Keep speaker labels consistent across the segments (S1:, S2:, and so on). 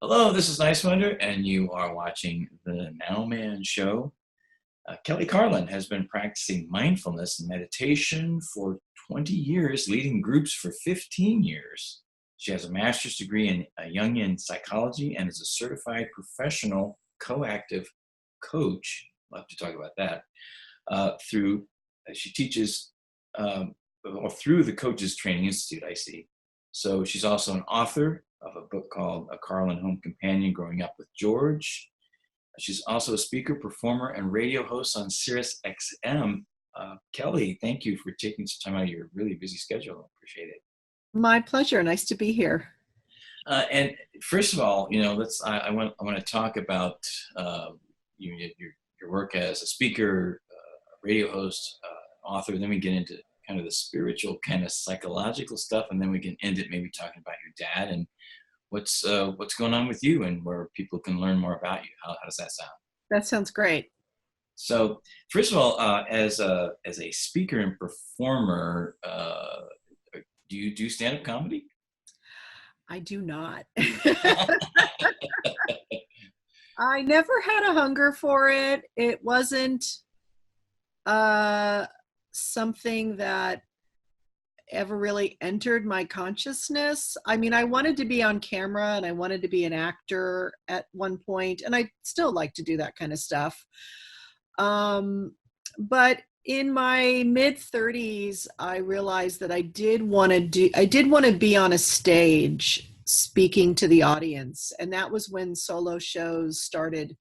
S1: Hello, this is Niswander, and you are watching the Nowman show. Kelly Carlin has been practicing mindfulness and meditation for 20 years, leading groups for 15 years. She has a master's degree in Jungian psychology and is a certified professional coactive coach. We'll have to talk about that. Through She teaches or through the Coaches Training Institute, I see. So she's also an author of a book called A Carlin Home Companion, Growing Up with George. She's also a speaker, performer, and radio host on Sirius XM. Kelly, thank you for taking some time out of your really busy schedule. I appreciate it.
S2: My pleasure. Nice to be here.
S1: And first of all, I want to talk about your work as a speaker, radio host, author. Then we get into kind of the spiritual, kind of psychological stuff, and then we can end it maybe talking about your dad and what's going on with you and where people can learn more about you. How does that sound?
S2: That sounds great.
S1: So, first of all, as a speaker and performer, do you do stand-up comedy?
S2: I do not. I never had a hunger for it. It wasn't something that ever really entered my consciousness. I mean, I wanted to be on camera and I wanted to be an actor at one point, and I still like to do that kind of stuff. But in my mid 30s, I realized that I did want to be on a stage speaking to the audience. And that was when solo shows started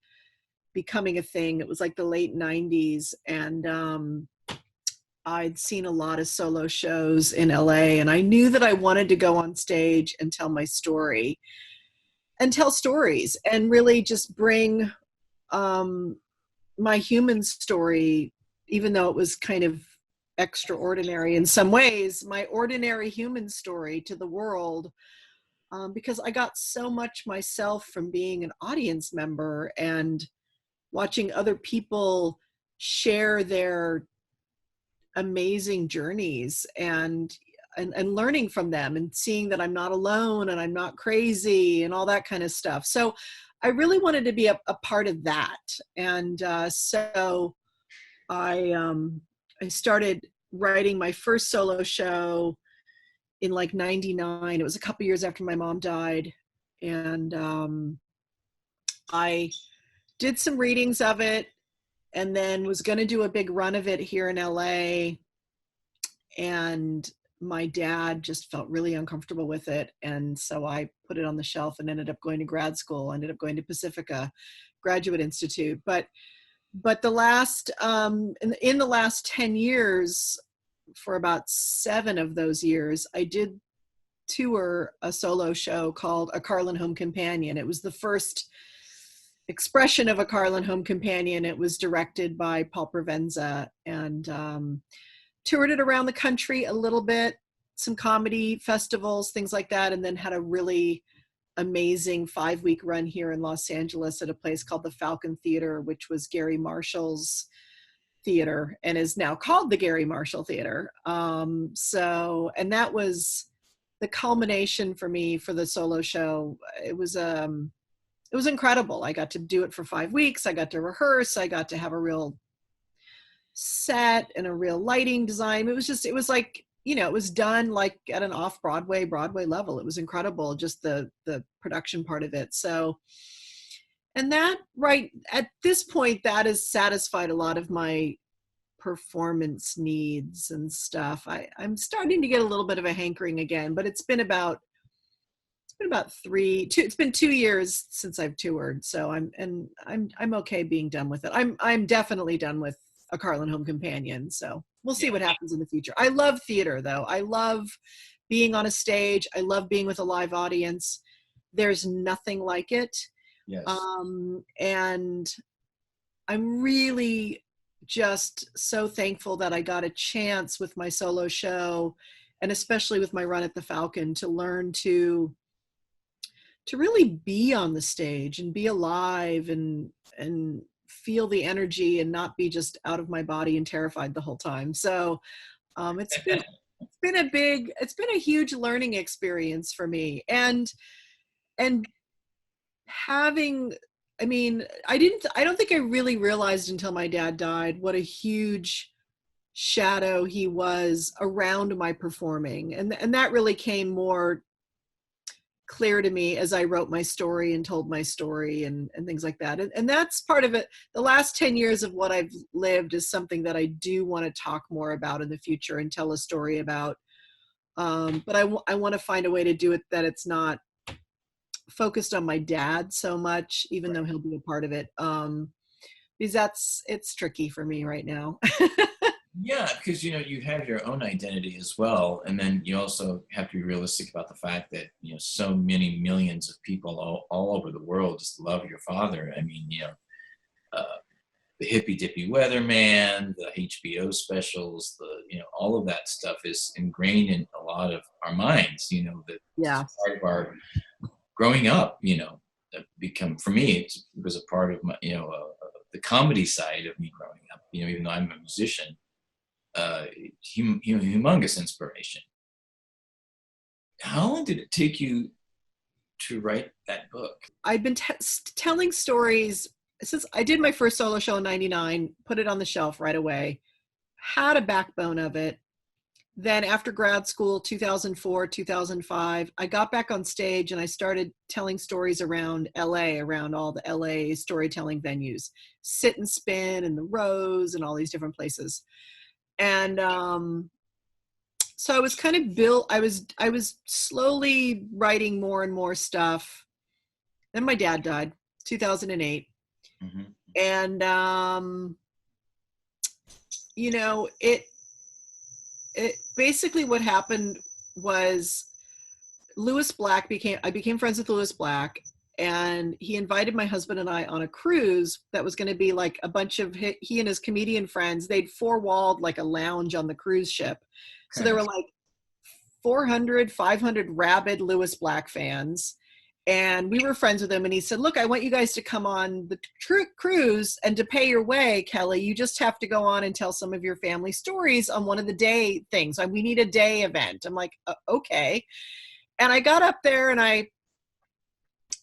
S2: becoming a thing. It was like the late 90s. And I'd seen a lot of solo shows in LA, and I knew that I wanted to go on stage and tell my story and tell stories and really just bring my human story, even though it was kind of extraordinary in some ways, my ordinary human story to the world, because I got so much myself from being an audience member and watching other people share their amazing journeys and learning from them and seeing that I'm not alone and I'm not crazy and all that kind of stuff. So I really wanted to be a part of that. And so I started writing my first solo show in like 99. It was a couple years after my mom died. And I did some readings of it, and then was going to do a big run of it here in LA. And my dad just felt really uncomfortable with it. And so I put it on the shelf and ended up going to grad school, ended up going to Pacifica Graduate Institute. But the last, in the last 10 years, for about 7 of those years, I did tour a solo show called A Carlin Home Companion. It was the first expression of A Carlin Home Companion. It was directed by Paul Provenza, and toured it around the country a little bit, some comedy festivals, things like that, and then had a really amazing 5-week run here in Los Angeles at a place called the Falcon Theater, which was Gary Marshall's theater and is now called the Gary Marshall Theater. And that was the culmination for me for the solo show. It was incredible. I got to do it for 5 weeks. I got to rehearse. I got to have a real set and a real lighting design. It was like, it was done like at an Broadway level. It was incredible, just the production part of it. So, and that right at this point, that has satisfied a lot of my performance needs and stuff. I'm starting to get a little bit of a hankering again, but it's been 2 years since I've toured. So I'm okay being done with it. I'm definitely done with A Carlin Home Companion. So we'll see what happens in the future. I love theater though. I love being on a stage. I love being with a live audience. There's nothing like it.
S1: Yes.
S2: And I'm really just so thankful that I got a chance with my solo show, and especially with my run at the Falcon, to learn to really be on the stage and be alive and feel the energy and not be just out of my body and terrified the whole time. So it's been a huge learning experience for me. And having, I don't think I really realized until my dad died what a huge shadow he was around my performing. And that really came more clear to me as I wrote my story and told my story and things like that. And that's part of it. The last 10 years of what I've lived is something that I do want to talk more about in the future and tell a story about. But I want to find a way to do it that it's not focused on my dad so much, even though he'll be a part of it. Because it's tricky for me right now.
S1: Yeah, because you have your own identity as well, and then you also have to be realistic about the fact that so many millions of people all over the world just love your father. I mean, uh, the hippy dippy weatherman, the HBO specials, all of that stuff is ingrained in a lot of our minds. That
S2: Yeah.
S1: it's part of our growing up. Become for me, it was a part of my the comedy side of me growing up. Even though I'm a musician. Humongous inspiration. How long did it take you to write that book?
S2: I've been telling stories since I did my first solo show in 99, put it on the shelf right away, had a backbone of it. Then after grad school, 2004, 2005, I got back on stage and I started telling stories around LA, around all the LA storytelling venues, Sit and Spin and the Rose and all these different places. And so I was kind of built, I was slowly writing more and more stuff. Then my dad died, 2008.
S1: Mm-hmm.
S2: And, it basically what happened was I became friends with Lewis Black, and he invited my husband and I on a cruise that was going to be like a bunch of he and his comedian friends. They'd four-walled like a lounge on the cruise ship. So there were like 400, 500 rabid Lewis Black fans. And we were friends with him. And he said, look, I want you guys to come on the cruise, and to pay your way, Kelly, you just have to go on and tell some of your family stories on one of the day things. We need a day event. I'm like, okay. And I got up there and I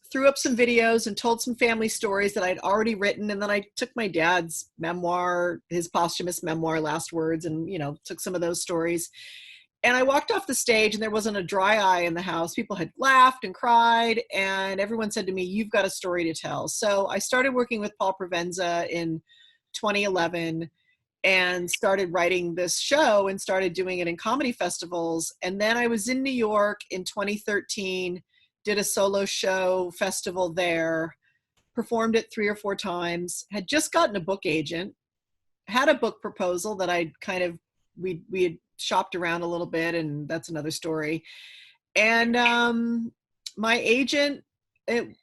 S2: threw up some videos and told some family stories that I'd already written. And then I took my dad's memoir, his posthumous memoir, Last Words, and, took some of those stories. And I walked off the stage and there wasn't a dry eye in the house. People had laughed and cried, and everyone said to me, you've got a story to tell. So I started working with Paul Provenza in 2011 and started writing this show and started doing it in comedy festivals. And then I was in New York in 2013, did a solo show festival there, performed it 3 or 4 times, had just gotten a book agent, had a book proposal that we had shopped around a little bit, and that's another story. And my agent, it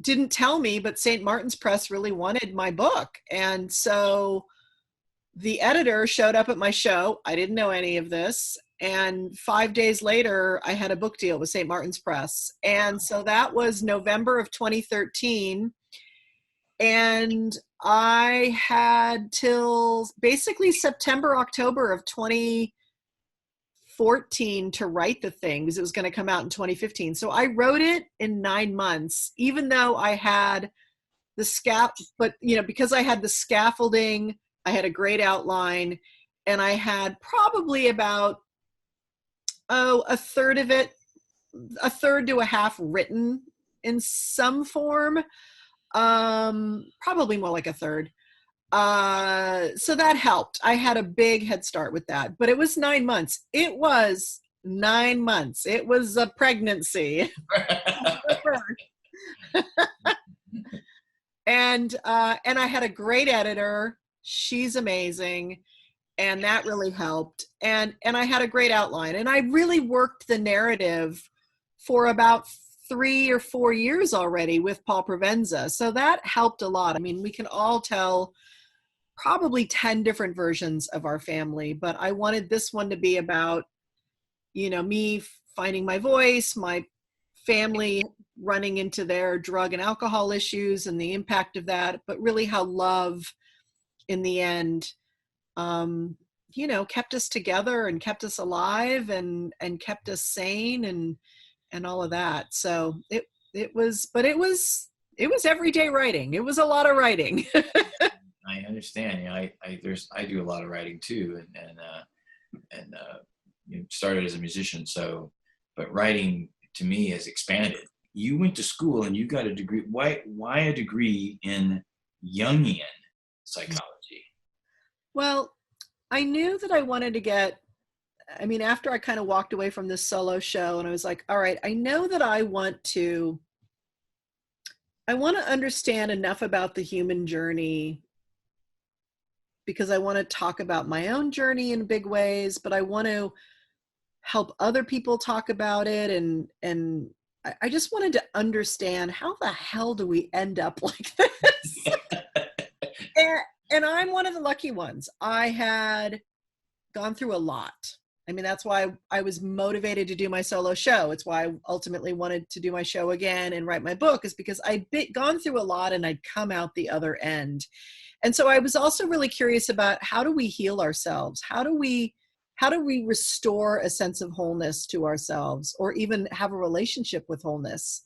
S2: didn't tell me, but St. Martin's Press really wanted my book. And so the editor showed up at my show. I didn't know any of this. And 5 days later, I had a book deal with St. Martin's Press. And so that was November of 2013. And I had till basically September, October of 2014 to write the thing, because it was going to come out in 2015. So I wrote it in 9 months, even though I had the because I had the scaffolding, I had a great outline, and I had probably about, a third of it, a third to a half written in some form. Probably more like a third. So that helped. I had a big head start with that, but it was 9 months. It was 9 months. It was a pregnancy. And I had a great editor. She's amazing. And that really helped. And I had a great outline, and I really worked the narrative for about 3 or 4 years already with Paul Provenza. So that helped a lot. I mean, we can all tell probably 10 different versions of our family, but I wanted this one to be about, me finding my voice, my family running into their drug and alcohol issues and the impact of that, but really how love in the end, kept us together and kept us alive and kept us sane and all of that. So it was It was everyday writing. It was a lot of writing.
S1: I understand. I do a lot of writing too, and started as a musician. So, but writing to me has expanded. You went to school and you got a degree. Why a degree in Jungian psychology?
S2: Well, I knew that I wanted to after I kind of walked away from this solo show and I was like, all right, I know that I want to understand enough about the human journey because I want to talk about my own journey in big ways, but I want to help other people talk about it. And I just wanted to understand, how the hell do we end up like this? and I'm one of the lucky ones. I had gone through a lot. I mean, that's why I was motivated to do my solo show. It's why I ultimately wanted to do my show again and write my book, is because I'd gone through a lot and I'd come out the other end. And so I was also really curious about, how do we heal ourselves? How do we restore a sense of wholeness to ourselves, or even have a relationship with wholeness?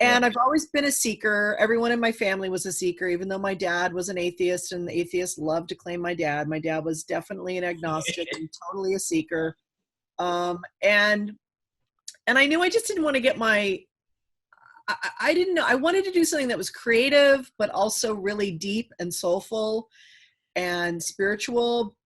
S2: And
S1: Yeah.
S2: I've always been a seeker. Everyone in my family was a seeker, even though my dad was an atheist, and the atheists loved to claim my dad. My dad was definitely an agnostic and totally a seeker. And I knew I just didn't want to get I didn't know. I wanted to do something that was creative, but also really deep and soulful and spiritual,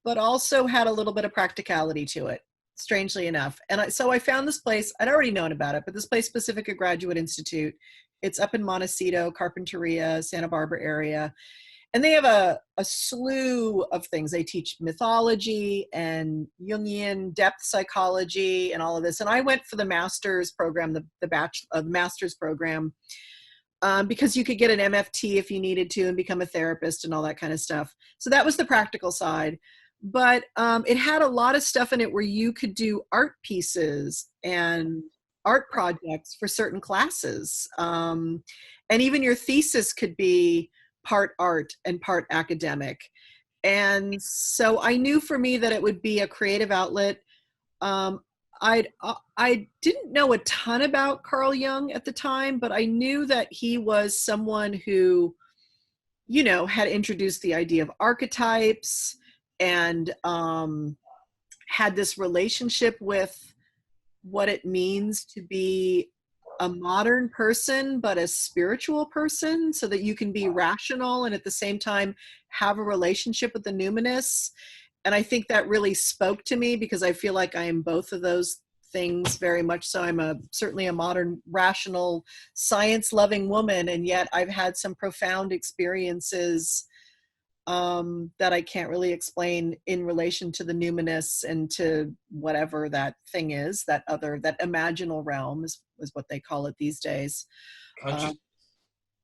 S2: but also had a little bit of practicality to it, strangely enough. And so I found this place. I'd already known about it, but this place, Pacifica Graduate Institute, it's up in Montecito, Carpinteria, Santa Barbara area. And they have a slew of things. They teach mythology and Jungian depth psychology and all of this. And I went for the master's program, the master's program, because you could get an MFT if you needed to and become a therapist and all that kind of stuff. So that was the practical side. But it had a lot of stuff in it where you could do art pieces and art projects for certain classes. And even your thesis could be part art and part academic. And so I knew for me that it would be a creative outlet. I didn't know a ton about Carl Jung at the time, but I knew that he was someone who, had introduced the idea of archetypes and had this relationship with what it means to be a modern person, but a spiritual person, so that you can be rational and at the same time have a relationship with the numinous. And I think that really spoke to me, because I feel like I am both of those things very much so. I'm certainly a modern, rational, science-loving woman, and yet I've had some profound experiences that I can't really explain in relation to the numinous and to whatever that thing is, that imaginal realm is what they call it these days.
S1: Conscious.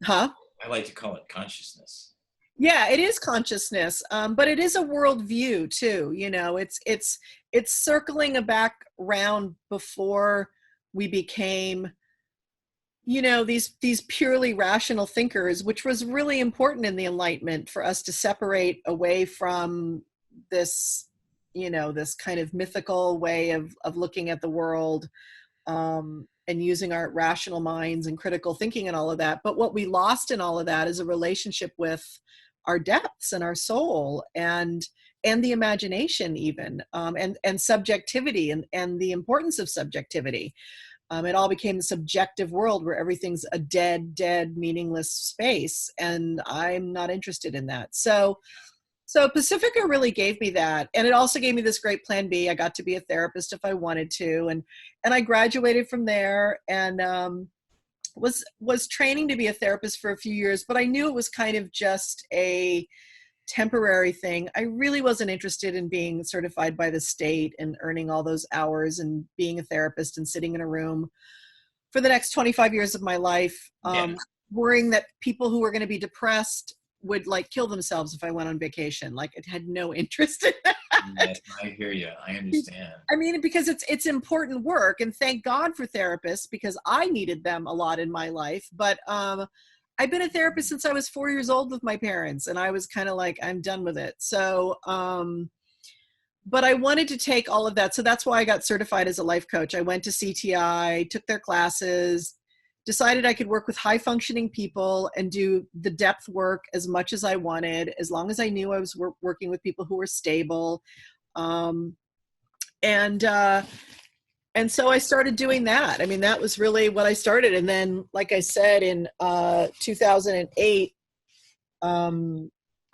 S2: Huh?
S1: I like to call it consciousness.
S2: Yeah, it is consciousness, but it is a worldview too. It's circling back around before we became, these purely rational thinkers, which was really important in the Enlightenment for us to separate away from this, this kind of mythical way of looking at the world, and using our rational minds and critical thinking and all of that. But what we lost in all of that is a relationship with our depths and our soul and the imagination even, and subjectivity and the importance of subjectivity. It all became a subjective world where everything's a dead, meaningless space. And I'm not interested in that. So Pacifica really gave me that. And it also gave me this great plan B. I got to be a therapist if I wanted to. And I graduated from there and was training to be a therapist for a few years, but I knew it was kind of just a temporary thing. I really wasn't interested in being certified by the state and earning all those hours and being a therapist and sitting in a room for the next 25 years of my life, worrying that people who were going to be depressed would kill themselves if I went on vacation. Like, it had no interest in that.
S1: Yes, I hear you. I understand.
S2: I mean, because it's important work, and thank God for therapists, because I needed them a lot in my life. But I've been a therapist since I was 4 years old with my parents, and I was kind of like, I'm done with it. So, but I wanted to take all of that. So that's why I got certified as a life coach. I went to CTI, took their classes, decided I could work with high functioning people and do the depth work as much as I wanted, as long as I knew I was working with people who were stable. Um, and so I started doing that. I mean, that was really what I started. And then, like I said, in 2008, I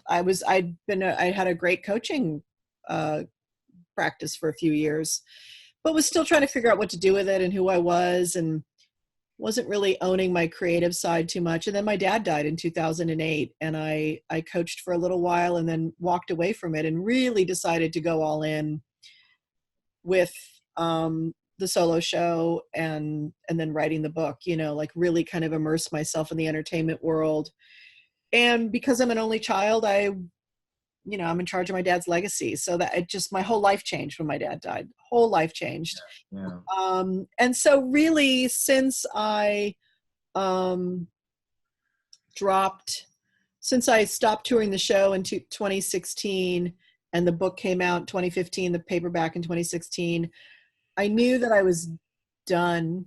S2: had a great coaching practice for a few years, but was still trying to figure out what to do with it and who I was, and wasn't really owning my creative side too much. And then my dad died in 2008, and I coached for a little while and then walked away from it and really decided to go all in with the solo show and then writing the book, like really kind of immerse myself in the entertainment world. And because I'm an only child, I'm in charge of my dad's legacy. So that my whole life changed when my dad died. Whole life changed.
S1: Yeah.
S2: And so really, since I stopped touring the show in 2016, and the book came out in 2015, the paperback in 2016, I knew that I was done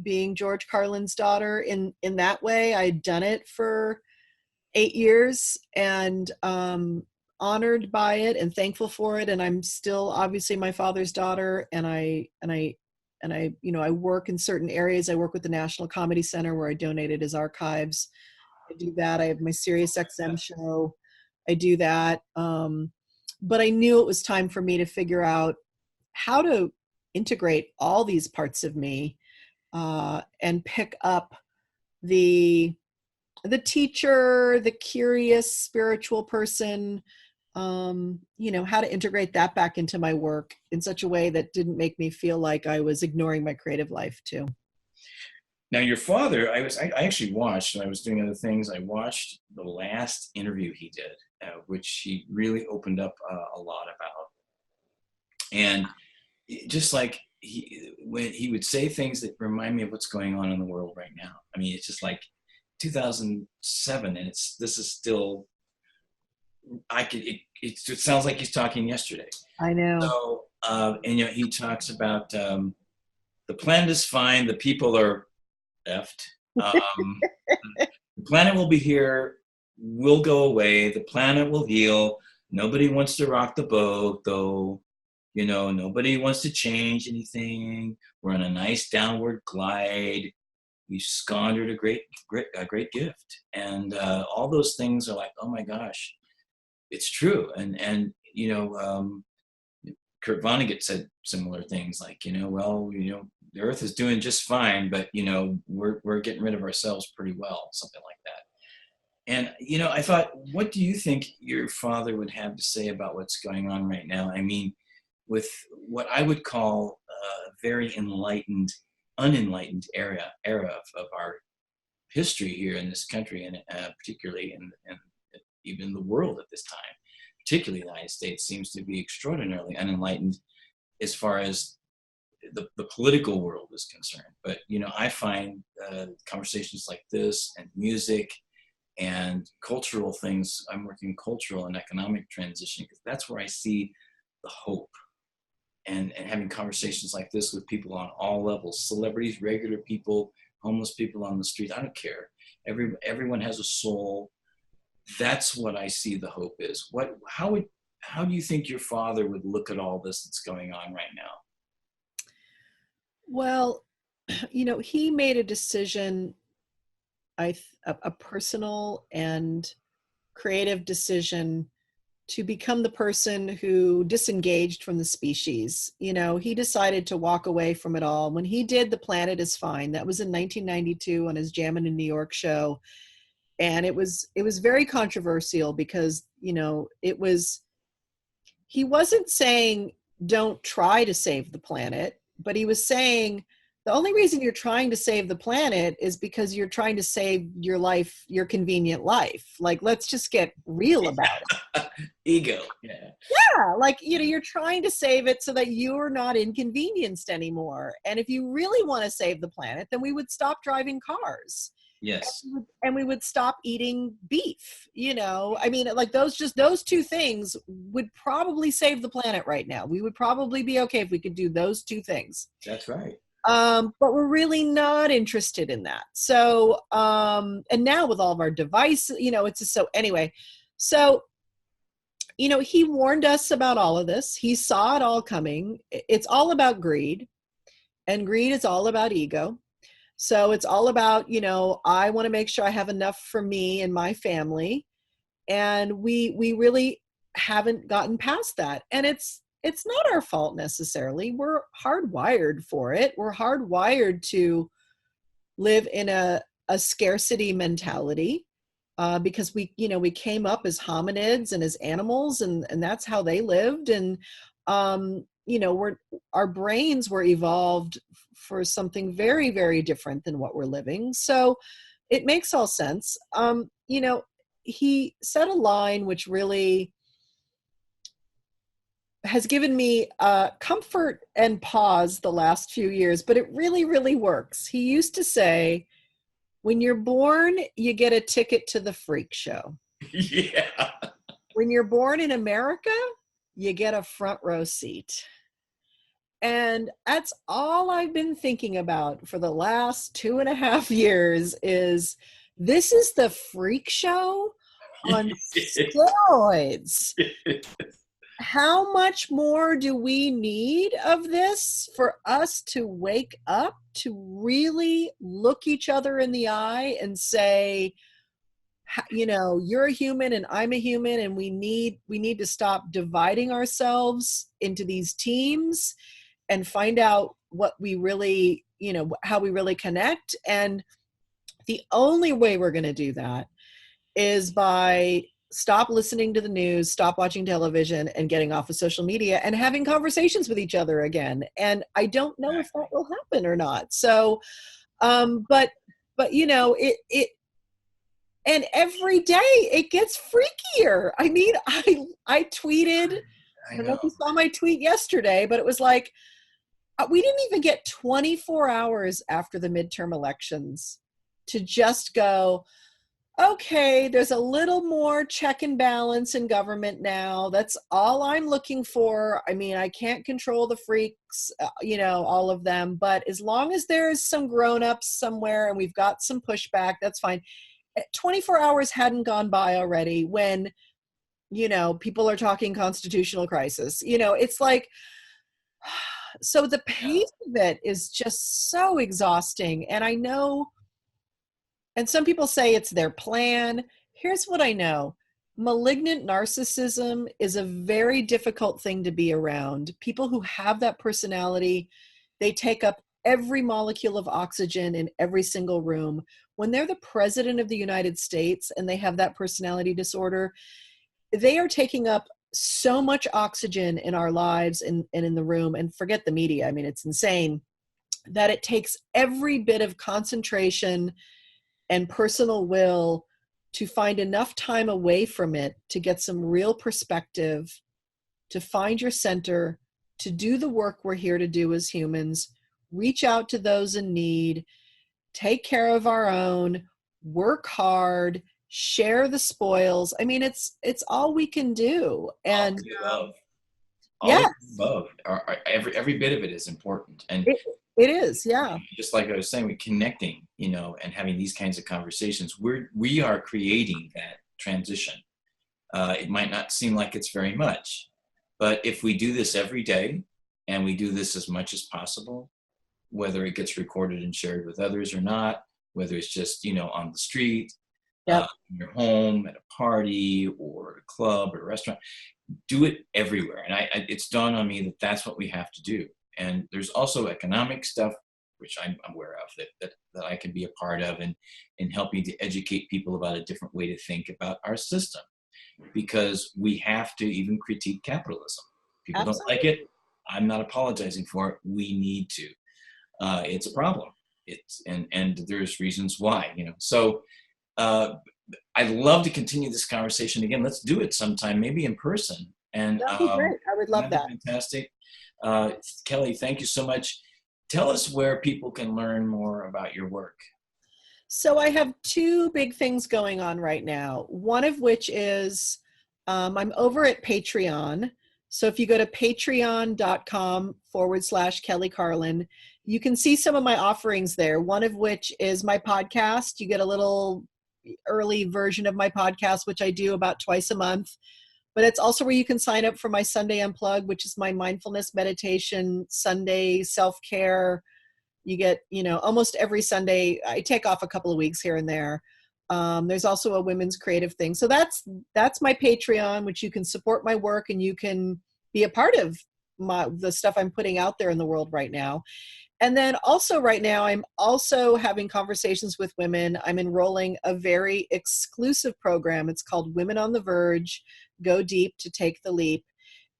S2: being George Carlin's daughter in that way. I'd done it for 8 years, and honored by it and thankful for it. And I'm still obviously my father's daughter. And I work in certain areas. I work with the National Comedy Center, where I donated his archives. I do that. I have my Sirius XM show. I do that. But I knew it was time for me to figure out how to integrate all these parts of me, and pick up the teacher, the curious spiritual person, how to integrate that back into my work in such a way that didn't make me feel like I was ignoring my creative life too.
S1: Now, your father, I actually watched, when I was doing other things, I watched the last interview he did, which he really opened up a lot about. And just like when he would say things that remind me of what's going on in the world right now. I mean, it's just like 2007, and this is still, it sounds like he's talking yesterday.
S2: I know.
S1: So, and he talks about the planet is fine, the people are effed. The planet will be here, will go away, the planet will heal. Nobody wants to rock the boat, though. Nobody wants to change anything. We're on a nice downward glide. We squandered a great gift, and all those things are like, oh my gosh, it's true. And Kurt Vonnegut said similar things like, the Earth is doing just fine, but we're getting rid of ourselves pretty well, something like that. And I thought, what do you think your father would have to say about what's going on right now? I mean, with what I would call a very unenlightened era of our history here in this country, and particularly in even the world at this time, particularly the United States, seems to be extraordinarily unenlightened as far as the political world is concerned. But I find conversations like this and music and cultural things, I'm working cultural and economic transition, because that's where I see the hope. And having conversations like this with people on all levels, celebrities, regular people, homeless people on the street, I don't care. Everyone has a soul. That's what I see the hope is. How do you think your father would look at all this that's going on right now?
S2: Well, he made a decision, a personal and creative decision, to become the person who disengaged from the species. He decided to walk away from it all. When he did The Planet is Fine, that was in 1992 on his Jammin' in New York show. And it was very controversial because, he wasn't saying don't try to save the planet, but he was saying the only reason you're trying to save the planet is because you're trying to save your life, your convenient life. Like, let's just get real about it.
S1: Ego. Yeah.
S2: Yeah. Like, you're trying to save it so that you're not inconvenienced anymore. And if you really want to save the planet, then we would stop driving cars.
S1: Yes.
S2: And we would stop eating beef. I mean, like those two things would probably save the planet right now. We would probably be okay if we could do those two things.
S1: That's right.
S2: But we're really not interested in that. So, and now with all of our devices, it's just so anyway. So, he warned us about all of this. He saw it all coming. It's all about greed, and greed is all about ego. So it's all about, I want to make sure I have enough for me and my family. And we really haven't gotten past that. And it's not our fault necessarily. We're hardwired for it. We're hardwired to live in a scarcity mentality, because we came up as hominids and as animals, and that's how they lived. And our brains were evolved for something very, very different than what we're living. So it makes all sense. He said a line which really has given me comfort and pause the last few years, but it really, really works. He used to say, when you're born, you get a ticket to the freak show.
S1: Yeah.
S2: When you're born in America, you get a front row seat. And that's all I've been thinking about for the last 2.5 years is this is the freak show on steroids. How much more do we need of this for us to wake up, to really look each other in the eye and say, you're a human and I'm a human, and we need to stop dividing ourselves into these teams and find out what we really, how we really connect. And the only way we're going to do that is by stop listening to the news, stop watching television, and getting off of social media and having conversations with each other again. And I don't know if that will happen or not. So, but it and every day it gets freakier. I mean, I tweeted, I don't know if you saw my tweet yesterday, but it was like, we didn't even get 24 hours after the midterm elections to just go, okay, there's a little more check and balance in government now. That's all I'm looking for. I mean, I can't control the freaks, all of them, but as long as there's some grown-ups somewhere and we've got some pushback, that's fine. 24 hours hadn't gone by already when, people are talking constitutional crisis. It's like, so the pace of it is just so exhausting. And I know, and some people say it's their plan. Here's what I know. Malignant narcissism is a very difficult thing to be around. People who have that personality, they take up every molecule of oxygen in every single room. When they're the president of the United States and they have that personality disorder, they are taking up so much oxygen in our lives and in the room, and forget the media. I mean, it's insane that it takes every bit of concentration and personal will to find enough time away from it to get some real perspective, to find your center, to do the work we're here to do as humans, reach out to those in need, take care of our own, work hard, share the spoils. I mean, it's all we can do. And
S1: above. Every bit of it is important. And
S2: it is, yeah.
S1: Just like I was saying, with connecting, and having these kinds of conversations, we are creating that transition. It might not seem like it's very much, but if we do this every day and we do this as much as possible, whether it gets recorded and shared with others or not, whether it's just, on the street, in your home, at a party or a club or a restaurant, do it everywhere. And it's dawned on me that that's what we have to do. And there's also economic stuff, which I'm aware of, that I can be a part of, and helping to educate people about a different way to think about our system, because we have to even critique capitalism. People don't like it. I'm not apologizing for it. We need to. It's a problem. And there's reasons why, So I'd love to continue this conversation again. Let's do it sometime, maybe in person. And
S2: that'd be great. I would love that.
S1: Fantastic. Kelly, thank you so much. Tell us where people can learn more about your work.
S2: So I have two big things going on right now. One of which is I'm over at Patreon. So if you go to patreon.com/Kelly Carlin, you can see some of my offerings there, one of which is my podcast. You get a little early version of my podcast, which I do about twice a month. But it's also where you can sign up for my Sunday Unplug, which is my mindfulness meditation, Sunday self-care. You get, almost every Sunday. I take off a couple of weeks here and there. There's also a women's creative thing. So that's my Patreon, which you can support my work and you can be a part of the stuff I'm putting out there in the world right now. And then also right now, I'm also having conversations with women. I'm enrolling a very exclusive program. It's called Women on the Verge, Go Deep to Take the Leap.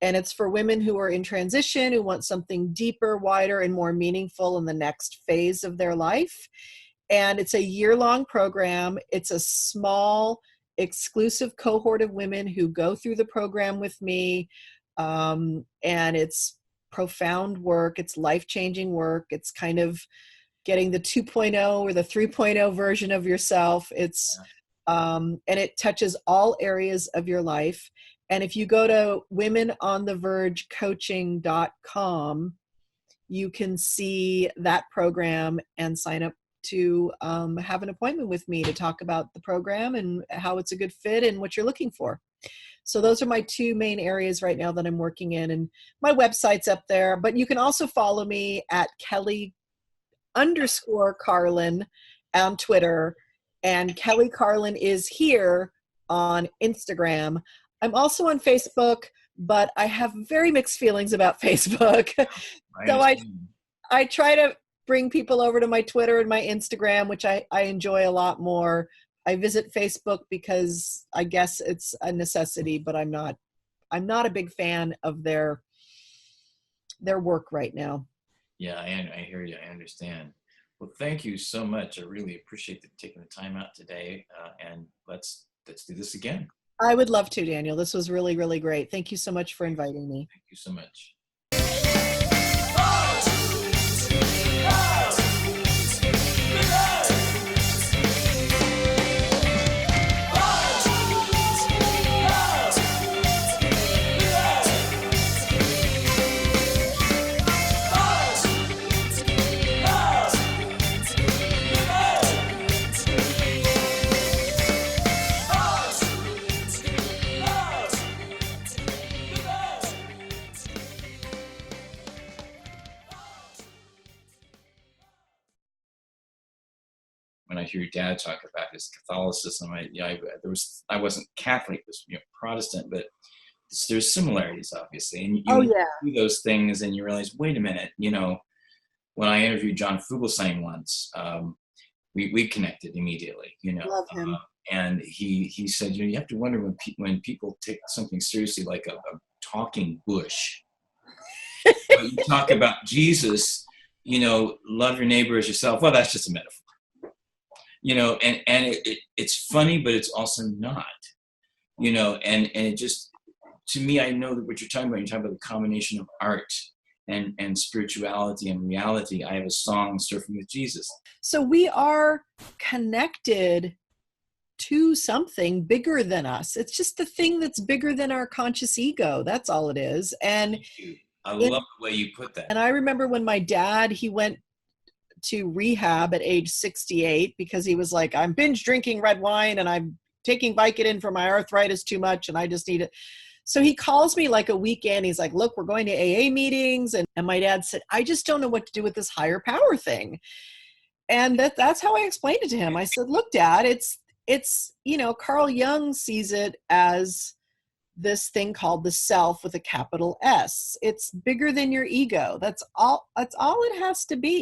S2: And it's for women who are in transition, who want something deeper, wider, and more meaningful in the next phase of their life. And it's a year-long program. It's a small, exclusive cohort of women who go through the program with me. And it's profound work. It's life-changing work. It's kind of getting the 2.0 or the 3.0 version of yourself. It's and it touches all areas of your life. And if you go to womenonthevergecoaching.com, you can see that program and sign up to have an appointment with me to talk about the program and how it's a good fit and what you're looking for. So those are my two main areas right now that I'm working in, and my website's up there, but you can also follow me at Kelly_Carlin on Twitter, and Kelly Carlin is here on Instagram. I'm also on Facebook, but I have very mixed feelings about Facebook. So I try to bring people over to my Twitter and my Instagram, which I enjoy a lot more. I visit Facebook because I guess it's a necessity, but I'm not a big fan of their work right now.
S1: Yeah, I hear you. I understand. Well, thank you so much. I really appreciate taking the time out today. And let's do this again.
S2: I would love to, Daniel. This was really, really great. Thank you so much for inviting me.
S1: Thank you so much. When I hear your dad talk about his Catholicism, I wasn't Catholic, it was Protestant, but there's similarities obviously, and you do those things, and you realize, wait a minute, when I interviewed John Fugelsang once, we connected immediately,
S2: Love him.
S1: And he said, you have to wonder when people take something seriously like a talking bush. But you talk about Jesus, love your neighbor as yourself. Well, that's just a metaphor. And it's funny, but it's also not, and it just, to me, I know that what you're talking about the combination of art and spirituality and reality. I have a song, Surfing with Jesus.
S2: So we are connected to something bigger than us. It's just the thing that's bigger than our conscious ego. That's all it is. And
S1: I love the way you put that.
S2: And I remember when my dad, he went to rehab at age 68 because he was like, I'm binge drinking red wine and I'm taking Vicodin for my arthritis too much and I just need it. So he calls me like a weekend. He's like, look, we're going to AA meetings. And my dad said, I just don't know what to do with this higher power thing. And that's how I explained it to him. I said, look, Dad, it's Carl Jung sees it as this thing called the self with a capital S. It's bigger than your ego. That's all it has to be.